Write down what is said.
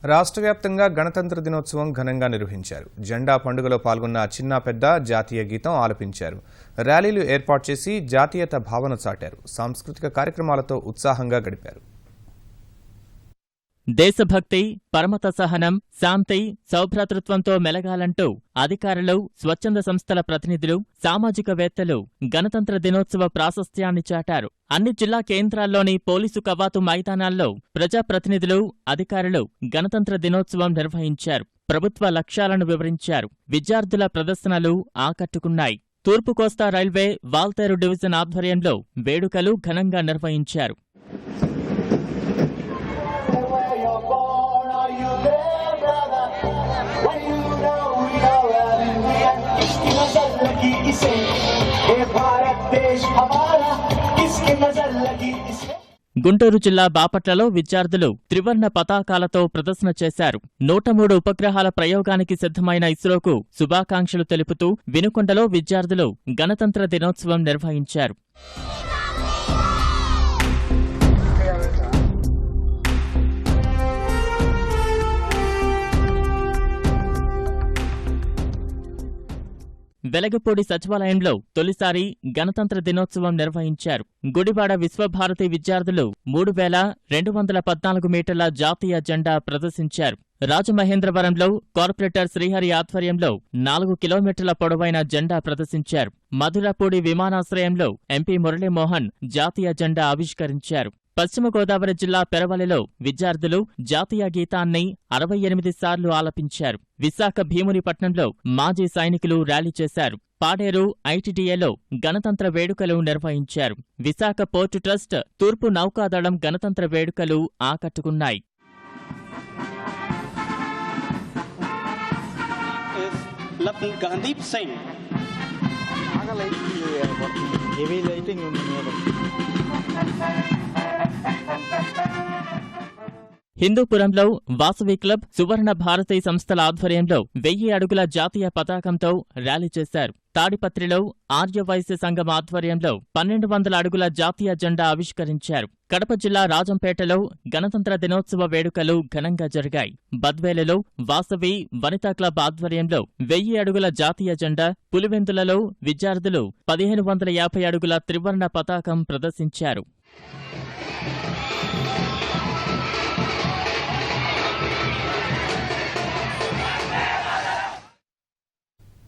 రాష్ట్ర వ్యాప్తంగా గణతంత్ర దినోత్సవం ఘనంగా నిర్వహించారు. జెండా పండుగలో పాల్గొన్న చిన్న పెద్ద జాతీయ గీతం ఆలపించారు. ర్యాలీలు ఏర్పాటు చేసి జాతీయత భావన చాటారు. సాంస్కృతిక కార్యక్రమాలతో ఉత్సాహంగా గడిపారు. దేశభక్తి, పరమత సహనం, శాంతి, సౌభ్రాతృత్వంతో మెలగాలంటూ అధికారులు, స్వచ్ఛంద సంస్థల ప్రతినిధులు, సామాజికవేత్తలు గణతంత్ర దినోత్సవ ప్రాశస్త్యాన్ని చాటారు. అన్ని జిల్లా కేంద్రాల్లోని పోలీసు కవాతు మైదానాల్లో ప్రజాప్రతినిధులు, అధికారులు గణతంత్ర దినోత్సవం నిర్వహించారు. ప్రభుత్వ లక్ష్యాలను వివరించారు. విద్యార్థుల ప్రదర్శనలు ఆకట్టుకున్నాయి. తూర్పు కోస్తా రైల్వే వాల్తేరు డివిజన్ ఆధ్వర్యంలో వేడుకలు ఘనంగా నిర్వహించారు. గుంటూరు జిల్లా బాపట్లలో విద్యార్థులు త్రివర్ణ పతాకాలతో ప్రదర్శన చేశారు. 103 ఉపగ్రహాల ప్రయోగానికి సిద్ధమైన ఇస్రోకు శుభాకాంక్షలు తెలుపుతూ వినుకొండలో విద్యార్థులు గణతంత్ర దినోత్సవం నిర్వహించారు. వెలగపూడి సచివాలయంలో తొలిసారి గణతంత్ర దినోత్సవం నిర్వహించారు. గుడివాడ విశ్వభారతి విద్యార్థులు 3214 మీటర్ల జాతీయ జెండా ప్రదర్శించారు. రాజమహేంద్రవరంలో కార్పొరేటర్ శ్రీహరి ఆధ్వర్యంలో 4 కిలోమీటర్ల పొడవైన జెండా ప్రదర్శించారు. మధురపూడి విమానాశ్రయంలో ఎంపీ మురళీమోహన్ జాతీయ జెండా ఆవిష్కరించారు. పశ్చిమ గోదావరి జిల్లా పెరవలిలో విద్యార్థులు జాతీయ గీతాన్ని 68 సార్లు ఆలపించారు. విశాఖ భీమునిపట్నంలో మాజీ సైనికులు ర్యాలీ చేశారు. పాడేరు ఐటీడీఏలో గణతంత్ర వేడుకలు నిర్వహించారు. విశాఖ పోర్టు ట్రస్ట్, తూర్పు నౌకాదళం గణతంత్ర వేడుకలు ఆకట్టుకున్నాయి. హిందూపురంలో వాసవి క్లబ్, సువర్ణ భారతి సంస్థల ఆధ్వర్యంలో 1000 అడుగుల జాతీయ పతాకంతో ర్యాలీ చేశారు. తాడిపత్రిలో ఆర్యవైశ్య సంఘం ఆధ్వర్యంలో 1200 అడుగుల జాతీయ జెండా ఆవిష్కరించారు. కడప జిల్లా రాజంపేటలో గణతంత్ర దినోత్సవ వేడుకలు ఘనంగా జరిగాయి. బద్వేలులో వాసవి వనితా క్లబ్ ఆధ్వర్యంలో 1000 అడుగుల జాతీయ జెండా, పులివెందులలో విద్యార్థులు 1550 అడుగుల త్రివర్ణ పతాకం ప్రదర్శించారు.